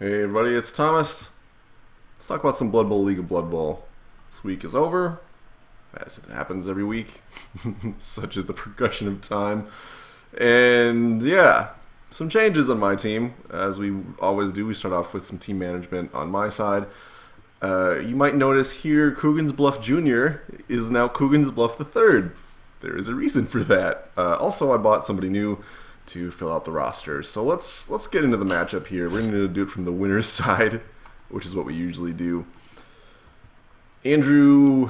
Hey everybody, it's Thomas. Let's talk about some Blood Bowl League of Blood Bowl. This week is over, as it happens every week, such is the progression of time. And yeah, some changes on my team. As we always do, we start off with some team management on my side. You might notice here Coogan's Bluff Jr. is now Coogan's Bluff the Third. There is a reason for that. Also, I bought somebody new to fill out the roster. So let's get into the matchup here. We're going to do it from the winner's side, which is what we usually do. Andrew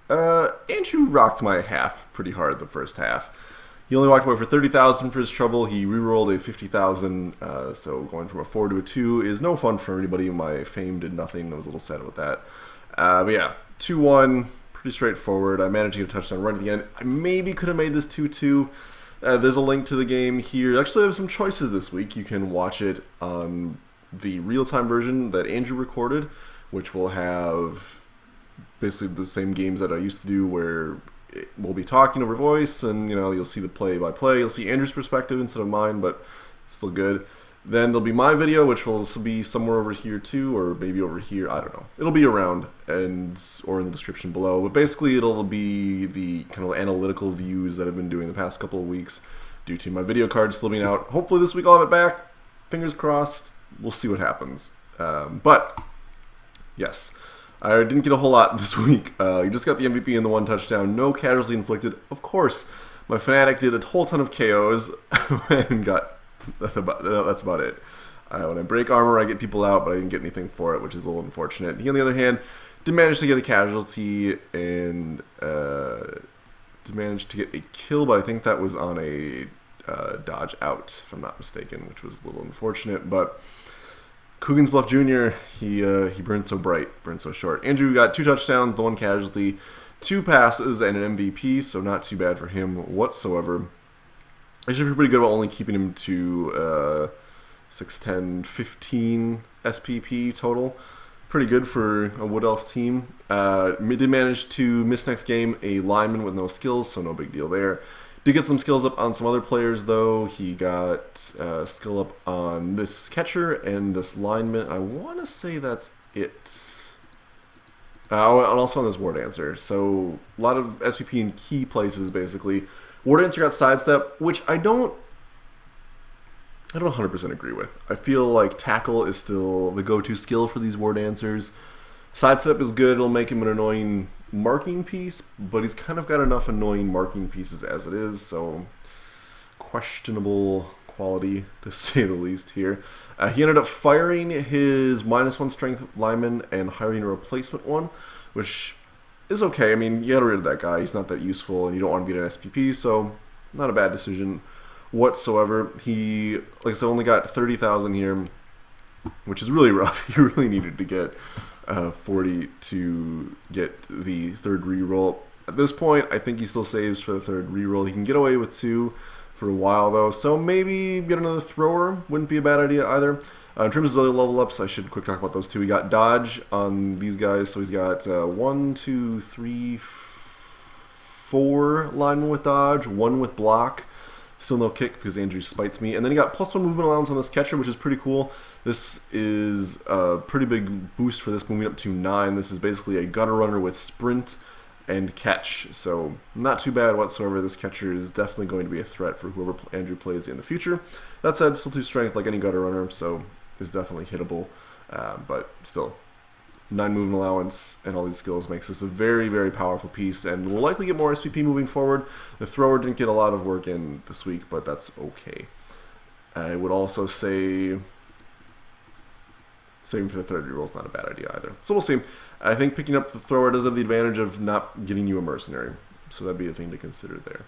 rocked my half pretty hard the first half. He only walked away for 30,000 for his trouble. He re-rolled a 50,000, so going from a 4 to a 2 is no fun for anybody. My fame did nothing. I was a little sad about that. But yeah, 2-1, pretty straightforward. I managed to get a touchdown right at the end. I maybe could have made this 2-2. There's a link to the game here. Actually, I have some choices this week. You can watch it on the real-time version that Andrew recorded, which will have basically the same games that I used to do, where we'll be talking over voice, and you'll see the play-by-play. You'll see Andrew's perspective instead of mine, but still good. Then there'll be my video, which will be somewhere over here too, or maybe over here. I don't know. It'll be around or in the description below. But basically, it'll be the kind of analytical views that I've been doing the past couple of weeks due to my video card still being out. Hopefully this week I'll have it back. Fingers crossed. We'll see what happens. But yes, I didn't get a whole lot this week. You just got the MVP and the 1 touchdown. No casualty inflicted. Of course, my Fnatic did a whole ton of KOs and got... That's about it. When I break armor, I get people out, but I didn't get anything for it, which is a little unfortunate. He, on the other hand, did manage to get a casualty and did manage to get a kill, but I think that was on a dodge out, if I'm not mistaken, which was a little unfortunate. But Coogan's Bluff Jr., he burned so bright, burned so short. Andrew got 2 touchdowns, the 1 casualty, 2 passes, and an MVP, so not too bad for him whatsoever. I should feel pretty good about only keeping him to 6, 10, 15 SPP total. Pretty good for a Wood Elf team. Did manage to miss next game a lineman with no skills, so no big deal there. Did get some skills up on some other players, though. He got skill up on this catcher and this lineman. I want to say that's it. And also on this War Dancer. So a lot of SPP in key places, basically. War Dancer got sidestep, which I don't 100% agree with. I feel like tackle is still the go-to skill for these War Dancers. Sidestep is good. It'll make him an annoying marking piece, but he's kind of got enough annoying marking pieces as it is, so questionable quality, to say the least here. He ended up firing his -1 strength lineman and hiring a replacement one, which is okay. I mean, you got rid of that guy. He's not that useful, and you don't want to beat an SPP, so not a bad decision whatsoever. He, like I said, only got 30,000 here, which is really rough. He really needed to get 40 to get the 3rd reroll. At this point, I think he still saves for the 3rd reroll. He can get away with 2 for a while, though, so maybe get another thrower. Wouldn't be a bad idea either. In terms of other level ups, I should quick talk about those 2. He got dodge on these guys, so he's got 1, 2, 3, 4 linemen with dodge, 1 with block. Still no kick because Andrew spites me. And then he got +1 movement allowance on this catcher, which is pretty cool. This is a pretty big boost for this, moving up to 9. This is basically a gutter runner with sprint and catch, so not too bad whatsoever. This catcher is definitely going to be a threat for whoever Andrew plays in the future. That said, still 2 strength like any gutter runner, so is definitely hittable, but still 9 movement allowance and all these skills makes this a very, very powerful piece, and will likely get more SPP moving forward. The thrower didn't get a lot of work in this week, but that's okay. I would also say saving for the 3rd reroll is not a bad idea either. So we'll see. I think picking up the thrower does have the advantage of not getting you a mercenary, so that'd be a thing to consider there.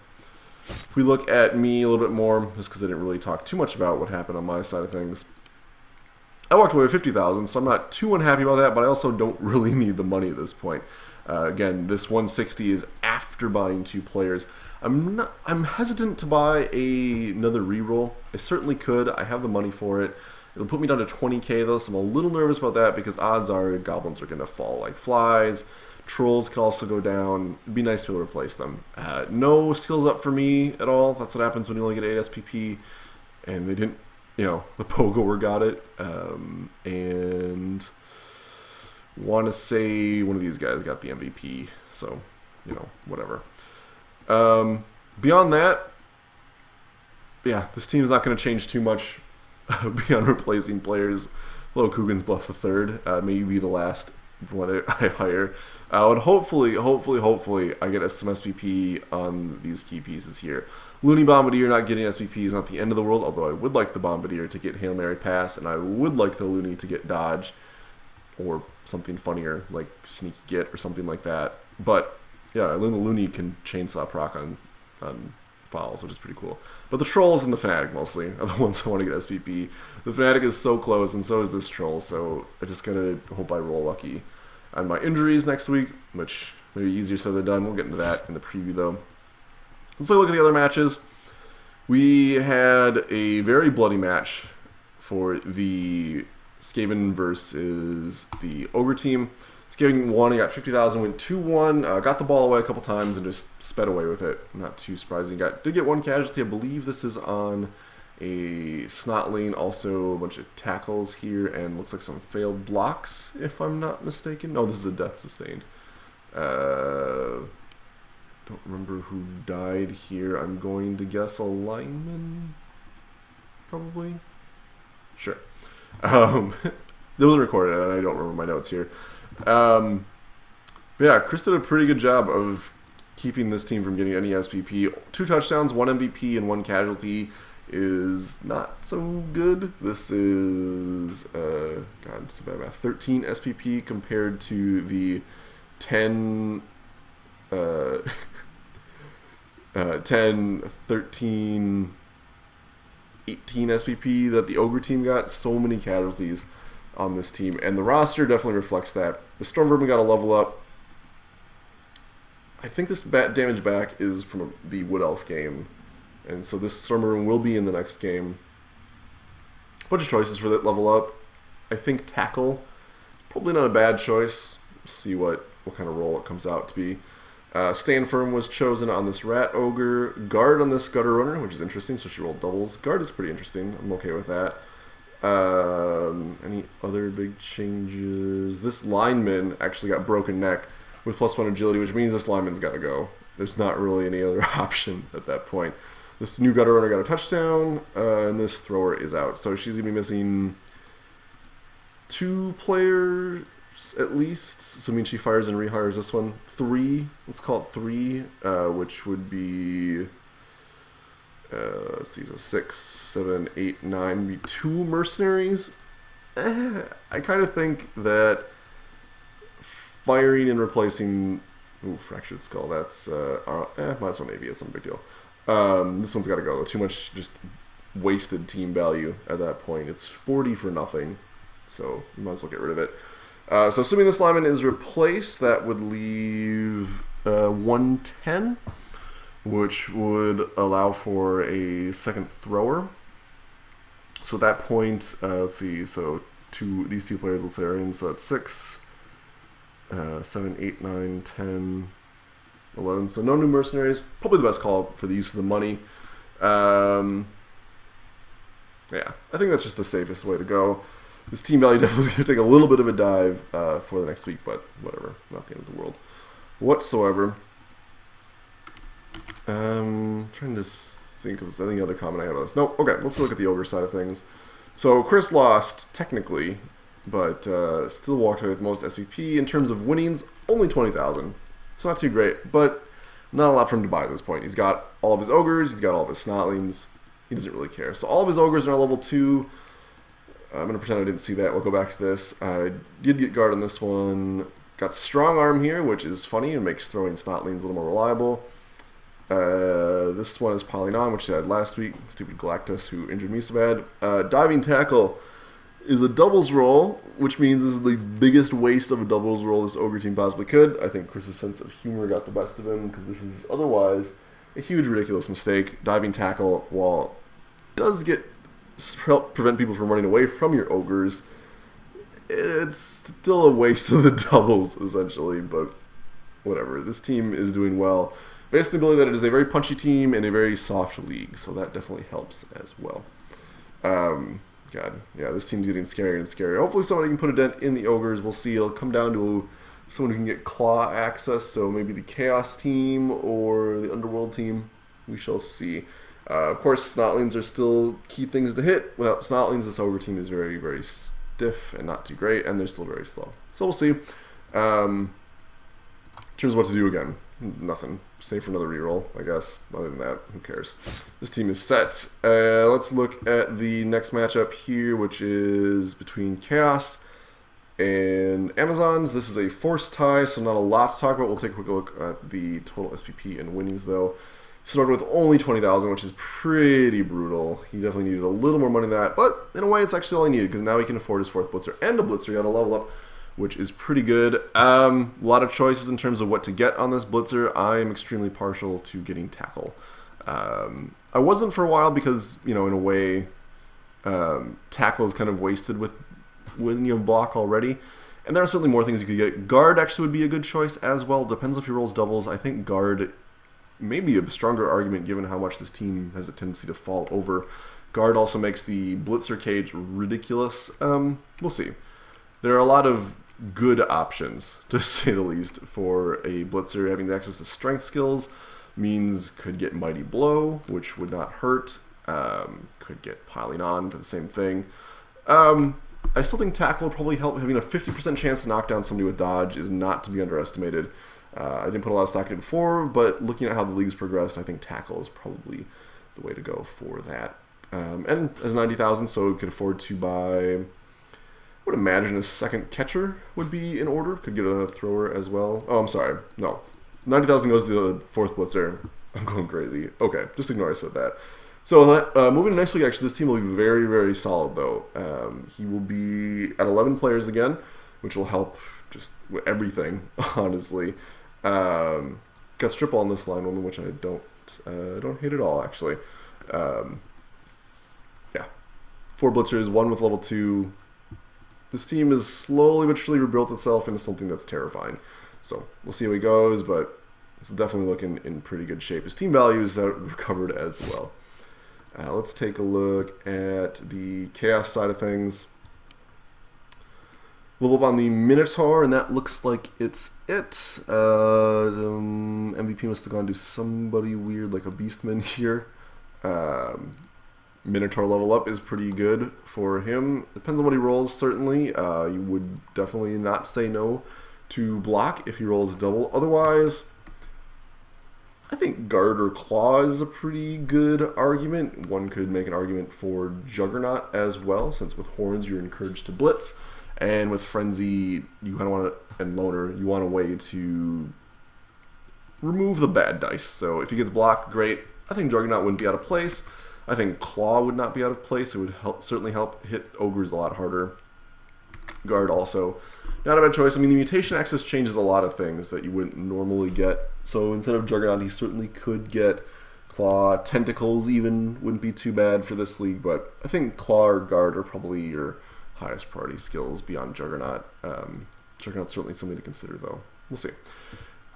If we look at me a little bit more, just because I didn't really talk too much about what happened on my side of things, I walked away with 50,000, so I'm not too unhappy about that, but I also don't really need the money at this point. Again, this 160 is after buying 2 players. I'm hesitant to buy another reroll. I certainly could. I have the money for it. It'll put me down to 20k though, so I'm a little nervous about that because odds are goblins are going to fall like flies. Trolls can also go down. It'd be nice to be able to replace them. No skills up for me at all. That's what happens when you only get 8 SPP. And they didn't the Pogoer got it. And want to say one of these guys got the MVP. So, whatever. Beyond that, yeah, this team's not going to change too much beyond replacing players. Low Coogan's Bluff the third, maybe the last one I hire. And hopefully, I get some SPP on these key pieces here. Looney Bombardier not getting SPP is not the end of the world, although I would like the Bombardier to get Hail Mary Pass, and I would like the Looney to get Dodge, or something funnier, like Sneaky Get, or something like that. But, yeah, the Looney can chainsaw proc on fouls, which is pretty cool. But the Trolls and the Fnatic, mostly, are the ones I want to get SPP. The Fnatic is so close, and so is this Troll, so I just gotta hope I roll lucky on my injuries next week, which may be easier said than done. We'll get into that in the preview, though. Let's take a look at the other matches. We had a very bloody match for the Skaven versus the Ogre team. Skaven won, he got 50,000, went 2-1, got the ball away a couple times and just sped away with it. Not too surprising. Did get one casualty. I believe this is on a Snotling, also a bunch of tackles here, and looks like some failed blocks, if I'm not mistaken. No, this is a death sustained. Don't remember who died here. I'm going to guess a lineman, probably. Sure. It was recorded, and I don't remember my notes here. But yeah, Chris did a pretty good job of keeping this team from getting any SPP. 2 touchdowns, 1 MVP, and 1 casualty is not so good. This is, God, it's bad math, 13 SPP compared to the 10, 13, 18 SPP that the Ogre team got. So many casualties on this team, and the roster definitely reflects that. The Storm Vermin got a level up. I think this damage back is from the Wood Elf game, and so this Storm Vermin will be in the next game. A bunch of choices for that level up. I think Tackle, probably not a bad choice. See what kind of role it comes out to be. Stand Firm was chosen on this Rat Ogre. Guard on this Gutter Runner, which is interesting, so she rolled doubles. Guard is pretty interesting. I'm okay with that. Any other big changes? This lineman actually got broken neck with +1 agility, which means this lineman's got to go. There's not really any other option at that point. This new Gutter Runner got a touchdown, and this thrower is out. So she's going to be missing 2 players at least. So I mean, she fires and rehires this one. 3, let's call it 3, which would be... let's see, so 6, 7, 8, 9, maybe 2 mercenaries. I kind of think that firing and replacing... Ooh, Fractured Skull, that's... might as well maybe, it's not a big deal. This one's got to go. Too much just wasted team value at that point. It's 40 for nothing, so you might as well get rid of it. So assuming this lineman is replaced, that would leave 110. Which would allow for a second thrower. So at that point, let's see, so these 2 players, let's say, are in, so that's 6, 7, 8, 9, 10, 11. So no new mercenaries. Probably the best call for the use of the money. Yeah, I think that's just the safest way to go. This team value definitely is going to take a little bit of a dive for the next week, but whatever, not the end of the world whatsoever. Trying to think of any other comment I have on this. No, okay, let's look at the Ogre side of things. So Chris lost, technically, but still walked away with most SVP. In terms of winnings, only 20,000. It's not too great, but not a lot for him to buy at this point. He's got all of his Ogres, he's got all of his Snotlings. He doesn't really care. So all of his Ogres are now level 2. I'm going to pretend I didn't see that. We'll go back to this. I did get guard on this one. Got Strong Arm here, which is funny and makes throwing Snotlings a little more reliable. This one is Piling On, which I had last week. Stupid Galactus, who injured me so bad. Diving Tackle is a doubles roll, which means this is the biggest waste of a doubles roll this Ogre team possibly could. I think Chris's sense of humor got the best of him, because this is otherwise a huge, ridiculous mistake. Diving Tackle, while does help prevent people from running away from your Ogres, it's still a waste of the doubles, essentially, but whatever. This team is doing well. Based on the ability that it is a very punchy team in a very soft league, so that definitely helps as well. God, yeah, this team's getting scarier and scarier. Hopefully somebody can put a dent in the Ogres. We'll see. It'll come down to someone who can get claw access, so maybe the Chaos team or the Underworld team. We shall see. Of course, Snotlings are still key things to hit. Without Snotlings, this Ogre team is very, very stiff and not too great, and they're still very slow. So we'll see. In terms of what to do again, nothing. Save for another reroll, I guess. Other than that, who cares? This team is set. Let's look at the next matchup here, which is between Chaos and Amazons. This is a forced tie, so not a lot to talk about. We'll take a quick look at the total SPP and winnings, though. Started with only 20,000, which is pretty brutal. He definitely needed a little more money than that, but in a way, it's actually all he needed, because now he can afford his 4th Blitzer and a Blitzer. He got a level up, which is pretty good. A lot of choices in terms of what to get on this Blitzer. I am extremely partial to getting Tackle. I wasn't for a while because, you know, in a way, Tackle is kind of wasted with when you have block already. And there are certainly more things you could get. Guard actually would be a good choice as well. Depends if he rolls doubles. I think Guard may be a stronger argument given how much this team has a tendency to fall over. Guard also makes the Blitzer cage ridiculous. We'll see. There are a lot of good options, to say the least, for a Blitzer. Having access to strength skills means could get Mighty Blow, which would not hurt. Could get Piling On for the same thing. I still think Tackle would probably help. Having a 50% chance to knock down somebody with Dodge is not to be underestimated. I didn't put a lot of stock in it before, but looking at how the league's progressed, I think Tackle is probably the way to go for that. And as 90,000, so it could afford to buy, I would imagine a second catcher would be in order. Could get a thrower as well. Oh, I'm sorry. No. 90,000 goes to the 4th Blitzer. I'm going crazy. Okay, just ignore I said that. So moving to next week, actually, this team will be very, very solid, though. He will be at 11 players again, which will help just with everything, honestly. Got strip ball on this line woman, which I don't hate at all, actually. Yeah, 4 blitzers, 1 with level 2. This team has slowly but surely rebuilt itself into something that's terrifying. So we'll see how he goes, but it's definitely looking in pretty good shape. His team values are recovered as well. Let's take a look at the Chaos side of things. Level up on the Minotaur, and that looks like it's it. MVP must have gone to somebody weird, like a Beastman here. Minotaur level up is pretty good for him. Depends on what he rolls, certainly. You would definitely not say no to block if he rolls double. Otherwise, I think Guard or Claw is a pretty good argument. One could make an argument for Juggernaut as well, since with Horns you're encouraged to blitz. And with Frenzy, you kind of want to, and Loner, you want a way to remove the bad dice. So if he gets blocked, great. I think Juggernaut wouldn't be out of place. I think Claw would not be out of place. It would certainly help hit Ogres a lot harder. Guard also. Not a bad choice. I mean, the mutation access changes a lot of things that you wouldn't normally get. So instead of Juggernaut, he certainly could get Claw. Tentacles even wouldn't be too bad for this league, but I think Claw or Guard are probably your highest priority skills beyond Juggernaut. Juggernaut's certainly something to consider, though. We'll see.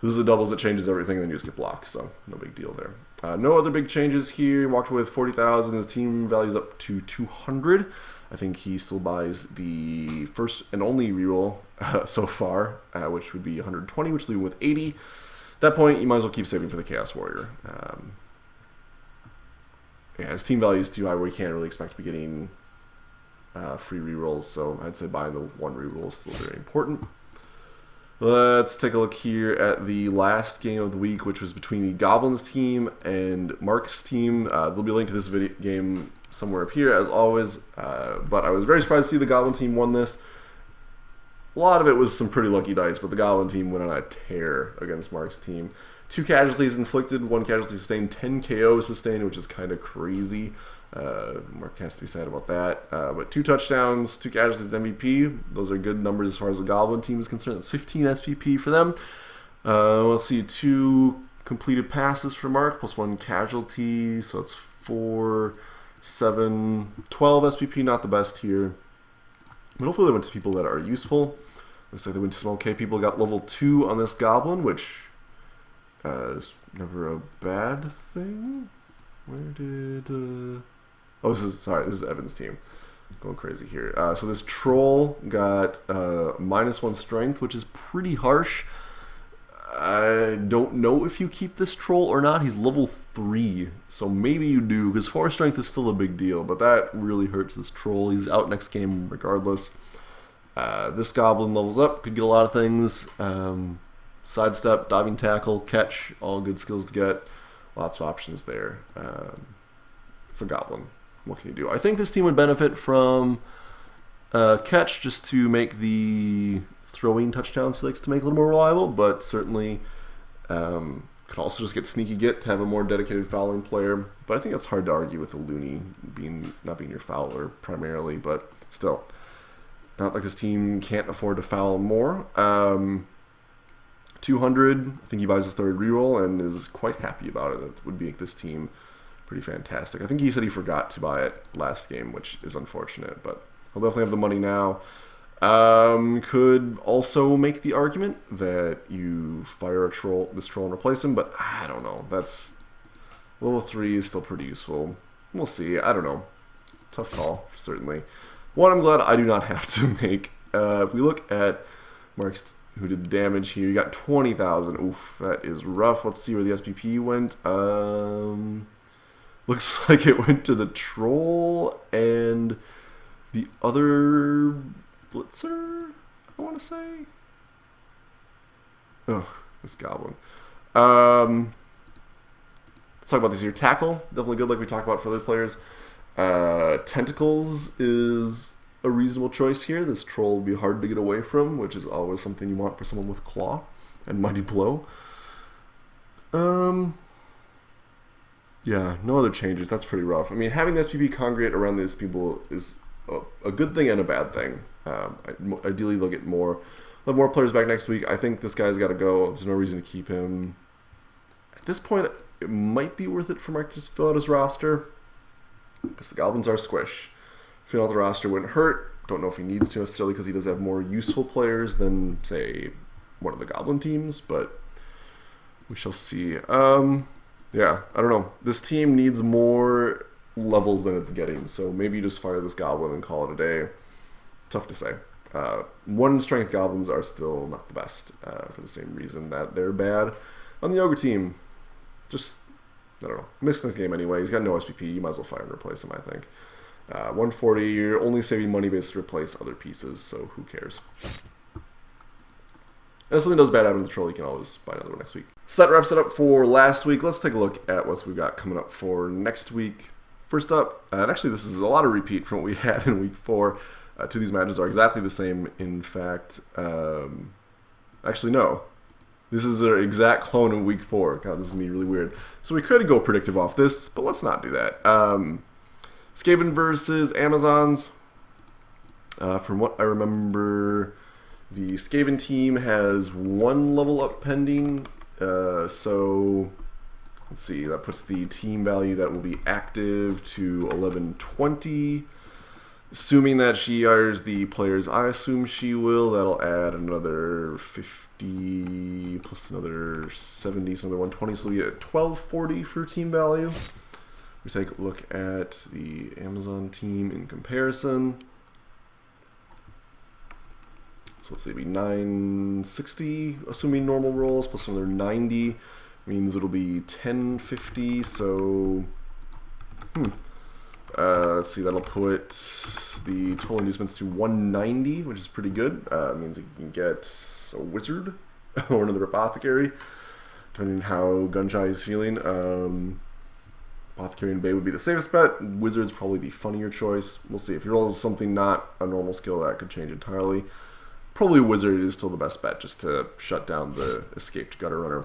This is the doubles that changes everything, and then you just get blocked, so no big deal there. No other big changes here. He walked away with 40,000. His team value's up to 200. I think he still buys the first and only reroll so far, which would be 120, which leaves him with 80. At that point, you might as well keep saving for the Chaos Warrior. Yeah, his team value is too high where you can't really expect to be getting free rerolls, so I'd say buying the 1 reroll is still very important. Let's take a look here at the last game of the week, which was between the Goblins team and Mark's team. There'll be a link to this video game somewhere up here, as always, but I was very surprised to see the Goblin team won this. A lot of it was some pretty lucky dice, but the Goblin team went on a tear against Mark's team. 2 casualties inflicted, 1 casualty sustained, 10 KOs sustained, which is kind of crazy. Mark has to be sad about that. But 2 touchdowns, 2 casualties, MVP. Those are good numbers as far as the Goblin team is concerned. That's 15 SPP for them. Let's see, 2 completed passes for Mark, plus 1 casualty. So it's 4, 7, 12 SPP. Not the best here. But hopefully they went to people that are useful. Looks like they went to some okay people. Got level 2 on this Goblin, which is never a bad thing. Where did... Oh, this is Evan's team. Going crazy here. So this troll got -1 strength, which is pretty harsh. I don't know if you keep this troll or not. He's level 3, so maybe you do, because 4 strength is still a big deal, but that really hurts this troll. He's out next game regardless. This goblin levels up, could get a lot of things. Sidestep, diving tackle, catch, all good skills to get. Lots of options there. It's a goblin. What can you do? I think this team would benefit from catch, just to make the throwing touchdowns he likes to make a little more reliable, but certainly could also just get sneaky get to have a more dedicated fouling player. But I think that's hard to argue with the Looney not being your fouler primarily, but still. Not like this team can't afford to foul more. 200, I think he buys his 3rd reroll and is quite happy about it. That would make this team pretty fantastic. I think he said he forgot to buy it last game, which is unfortunate, but he'll definitely have the money now. Could also make the argument that you fire this troll and replace him, but I don't know. That's level 3 is still pretty useful. We'll see. I don't know. Tough call, certainly. One I'm glad I do not have to make. If we look at Mark's, who did the damage here, you got 20,000. Oof, that is rough. Let's see where the SPP went. Looks like it went to the troll and the other blitzer, I want to say. Ugh, this goblin. Let's talk about this here. Tackle, definitely good, like we talked about for other players. Tentacles is a reasonable choice here. This troll will be hard to get away from, which is always something you want for someone with claw and mighty blow. Yeah, no other changes. That's pretty rough. I mean, having the SPP congregate around these people is a good thing and a bad thing. Ideally, they'll get more. They'll have more players back next week. I think this guy's got to go. There's no reason to keep him. At this point, it might be worth it for Mark to just fill out his roster, because the Goblins are squish. Filling out the roster wouldn't hurt. Don't know if he needs to necessarily, because he does have more useful players than, say, one of the Goblin teams, but we shall see. Yeah, I don't know. This team needs more levels than it's getting, so maybe you just fire this Goblin and call it a day. Tough to say. 1 strength Goblins are still not the best, for the same reason that they're bad. On the Ogre team, just, I don't know, missed this game anyway. He's got no SPP. You might as well fire and replace him, I think. 140, you're only saving money based to replace other pieces, so who cares? And if something does bad happen to the troll, you can always buy another one next week. So that wraps it up for last week. Let's take a look at what we've got coming up for next week. First up, and actually this is a lot of repeat from what we had in week 4. 2 of these matches are exactly the same. In fact, actually no. This is an exact clone of week 4. God, this is going to be really weird. So we could go predictive off this, but let's not do that. Skaven versus Amazons. From what I remember, the Skaven team has 1 level up pending. So let's see, that puts the team value that will be active to 1120. Assuming that she hires the players I assume she will, that'll add another 50 plus another 70, so another 120, so we get 1240 for team value. We take a look at the Amazon team in comparison. So let's say it'll be 960, assuming normal rolls, plus another 90, means it'll be 1050, so let's see, that'll put the total inducements to 190, which is pretty good. It means you can get a wizard or another apothecary, depending on how gun-shy is feeling. Apothecary and Bay would be the safest bet. Wizard's probably the funnier choice. We'll see. If he rolls something not a normal skill, that could change entirely. Probably Wizard is still the best bet, just to shut down the escaped gutter runner.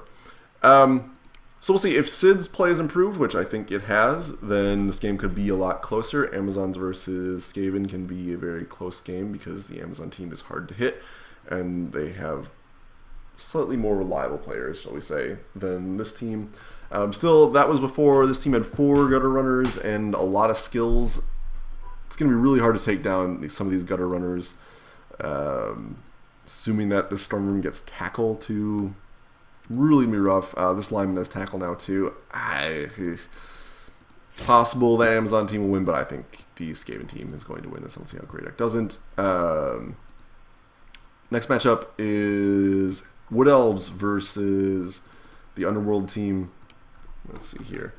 So we'll see. If Sid's play is improved, which I think it has, then this game could be a lot closer. Amazons versus Skaven can be a very close game because the Amazon team is hard to hit, and they have slightly more reliable players, shall we say, than this team. Still, that was before this team had 4 gutter runners and a lot of skills. It's going to be really hard to take down some of these gutter runners. Assuming that this Storm Room gets tackle too, really be rough. This lineman has tackle now too. Possible that Amazon team will win, but I think the Skaven team is going to win this. Let's see how Great Deck doesn't. Next matchup is Wood Elves versus the Underworld team. Let's see here.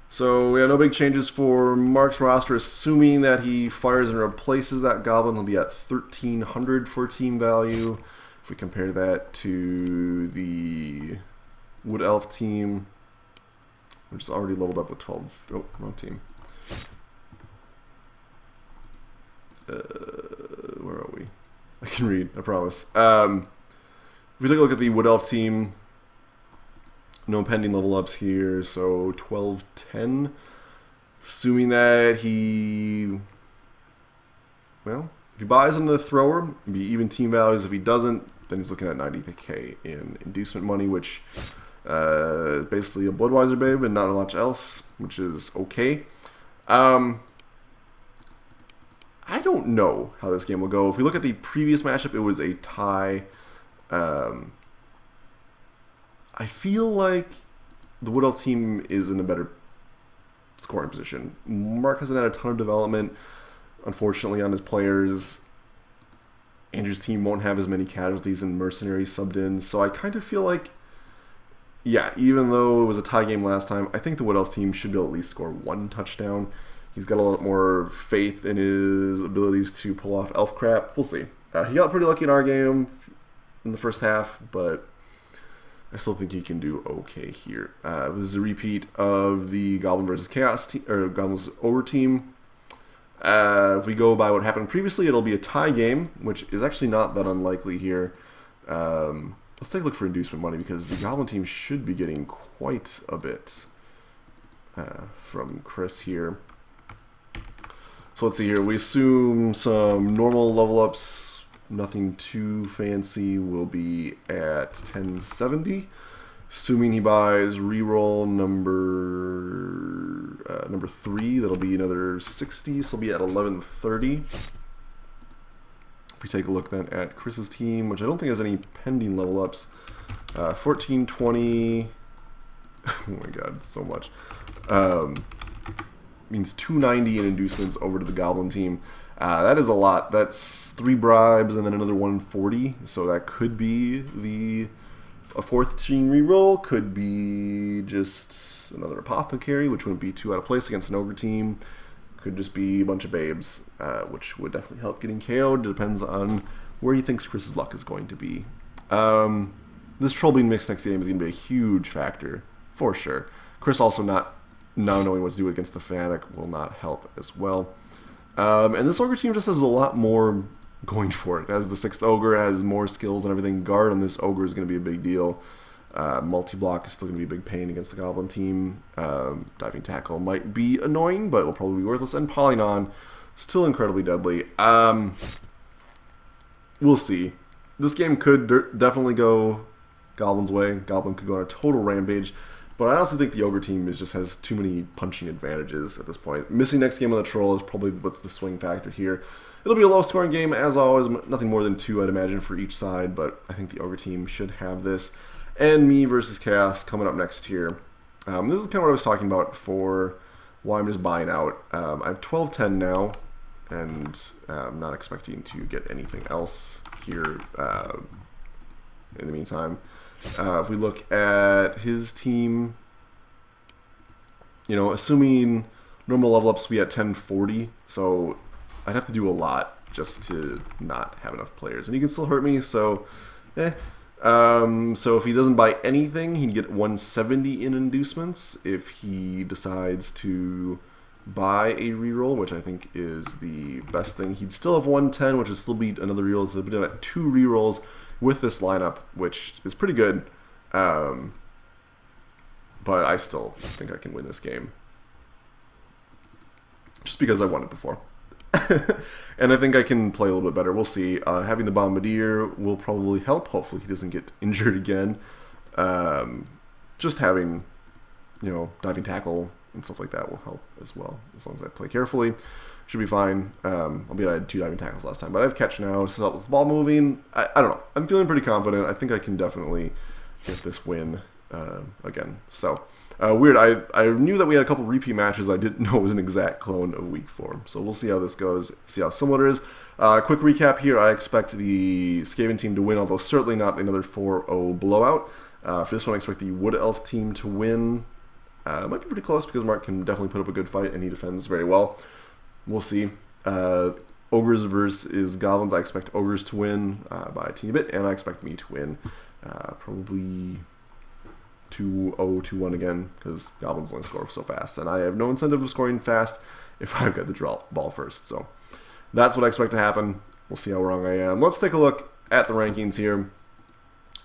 So we have no big changes for Mark's roster, assuming that he fires and replaces that Goblin. He'll be at 1,300 for team value. If we compare that to the Wood Elf team, which is already leveled up with 12. Oh, wrong team. Where are we? I can read, I promise. If we take a look at the Wood Elf team, no pending level ups here, so 1210. Assuming that he, well, if he buys into the thrower, it'd be even team values. If he doesn't, then he's looking at 90k in inducement money, which is basically a Bloodwiser babe and not much else, which is okay. I don't know how this game will go. If we look at the previous matchup, it was a tie. I feel like the Wood Elf team is in a better scoring position. Mark hasn't had a ton of development, unfortunately, on his players. Andrew's team won't have as many casualties and mercenaries subbed in, so I kind of feel like, yeah, even though it was a tie game last time, I think the Wood Elf team should be able to at least score one touchdown. He's got a lot more faith in his abilities to pull off elf crap. We'll see. He got pretty lucky in our game in the first half, but I still think he can do okay here. This is a repeat of the Goblin versus Chaos team, or Goblins Ogre team. If we go by what happened previously, it'll be a tie game, which is actually not that unlikely here. Let's take a look for inducement money, because the Goblin team should be getting quite a bit from Chris here. So let's see here. We assume some normal level ups, nothing too fancy, will be at 1070. Assuming he buys reroll number 3, that'll be another 60, so he'll be at 1130. If we take a look then at Chris's team, which I don't think has any pending level ups, 1420. Oh my god, so much. Means 290 in inducements over to the Goblin team. That is a lot. That's 3 bribes and then another 140. So that could be a 4th team reroll. Could be just another Apothecary, which wouldn't be too out of place against an Ogre team. Could just be a bunch of babes, which would definitely help getting KO'd. It depends on where he thinks Chris's luck is going to be. This Troll being mixed next game is going to be a huge factor, for sure. Chris also not now knowing what to do against the Fanatic will not help as well. And this Ogre team just has a lot more going for it. As the 6th Ogre has more skills and everything, guard on this Ogre is going to be a big deal. Multi-block is still going to be a big pain against the Goblin team. Diving Tackle might be annoying, but it'll probably be worthless. And Polynon, still incredibly deadly. We'll see. This game could definitely go Goblin's way. Goblin could go on a total rampage. But I honestly think the Ogre team just has too many punching advantages at this point. Missing next game on the Troll is probably what's the swing factor here. It'll be a low-scoring game, as always. Nothing more than 2, I'd imagine, for each side. But I think the Ogre team should have this. And me versus Chaos coming up next here. This is kind of what I was talking about for why I'm just buying out. I have 1210 now, and I'm not expecting to get anything else here in the meantime. If we look at his team, you know, assuming normal level ups will be at 1040, so I'd have to do a lot just to not have enough players. And he can still hurt me, so so if he doesn't buy anything, he'd get 170 in inducements. If he decides to buy a reroll, which I think is the best thing, he'd still have 110, which would still be another reroll. So he'd be done at 2 rerolls with this lineup, which is pretty good. But I still think I can win this game. Just because I won it before. And I think I can play a little bit better. We'll see. Having the Bombardier will probably help. Hopefully he doesn't get injured again. Just having, you know, diving tackle and stuff like that will help as well. As long as I play carefully, should be fine. Albeit I had 2 diving tackles last time, but I have catch now to help with the ball moving. I don't know. I'm feeling pretty confident. I think I can definitely get this win again. So Weird, I knew that we had a couple repeat matches. I didn't know it was an exact clone of week 4. So we'll see how this goes, see how similar it is. Quick recap here. I expect the Skaven team to win, although certainly not another 4-0 blowout. For this one, I expect the Wood Elf team to win. It might be pretty close because Mark can definitely put up a good fight and he defends very well. We'll see. Ogres versus Goblins. I expect Ogres to win by a teeny bit, and I expect me to win probably 2-0, 2-1 again, because Goblins only score so fast, and I have no incentive of scoring fast if I've got the draw ball first. So that's what I expect to happen. We'll see how wrong I am. Let's take a look at the rankings here.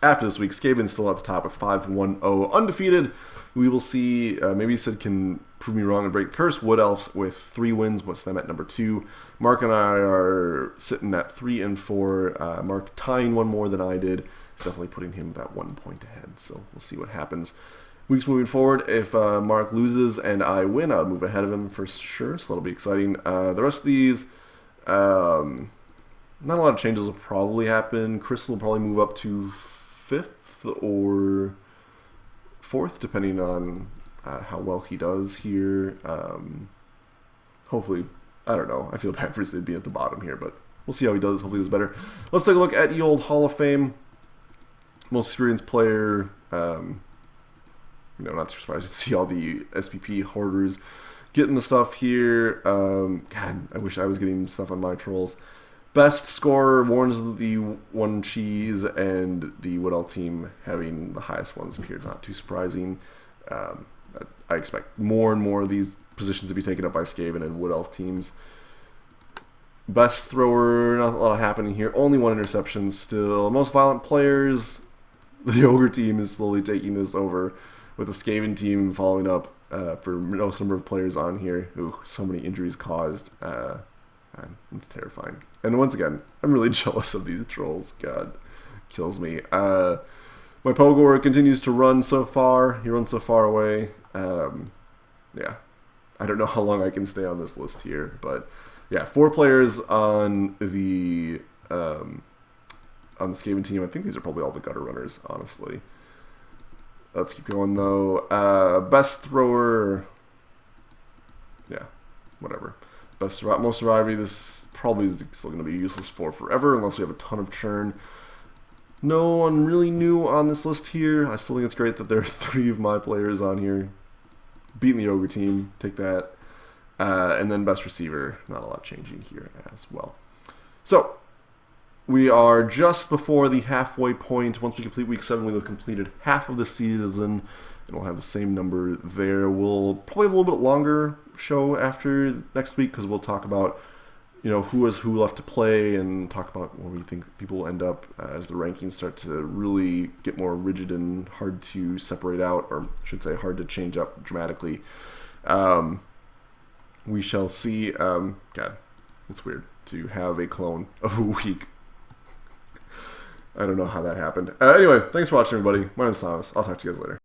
After this week, Skaven's still at the top with 5-1-0, undefeated. We will see, maybe Sid can prove me wrong and break the curse. Wood Elves with 3 wins, puts them at number 2. Mark and I are sitting at 3 and 4. Mark tying one more than I did. It's definitely putting him that 1 point ahead, so we'll see what happens. Weeks moving forward, if Mark loses and I win, I'll move ahead of him for sure, so that'll be exciting. The rest of these, not a lot of changes will probably happen. Crystal will probably move up to 5th or 4th, depending on how well he does here. Hopefully, I don't know. I feel bad for Sid being at the bottom here, but we'll see how he does. Hopefully he does better. Let's take a look at the old Hall of Fame. Most experienced player. Not too surprised to see all the SPP hoarders getting the stuff here. God, I wish I was getting stuff on my trolls. Best scorer warns the one cheese, and the Wood Elf team having the highest ones here. Not too surprising. I expect more and more of these positions to be taken up by Skaven and Wood Elf teams. Best thrower, not a lot happening here. Only 1 interception still. Most violent players, the Ogre team is slowly taking this over, with the Skaven team following up for most number of players on here. Ooh, so many injuries caused. It's terrifying. And once again, I'm really jealous of these trolls. God, kills me. My Pogor continues to run so far. He runs so far away. Yeah, I don't know how long I can stay on this list here, but yeah, 4 players on the Skaven team. I think these are probably all the gutter runners, honestly. Let's keep going though. Best thrower. Yeah, whatever. Most survivor. This probably is still going to be useless for forever unless we have a ton of churn. No one really new on this list here. I still think it's great that there are 3 of my players on here. Beating the Ogre team, take that. And then best receiver, not a lot changing here as well. So, we are just before the halfway point. Once we complete week 7, we'll have completed half of the season, and we'll have the same number there. We'll probably have a little bit longer show after next week, because we'll talk about who has who left to play, and talk about where we think people will end up as the rankings start to really get more rigid and hard to separate out, or I should say hard to change up dramatically. We shall see. God, it's weird to have a clone of a week. I don't know how that happened. Anyway, thanks for watching, everybody. My name's Thomas. I'll talk to you guys later.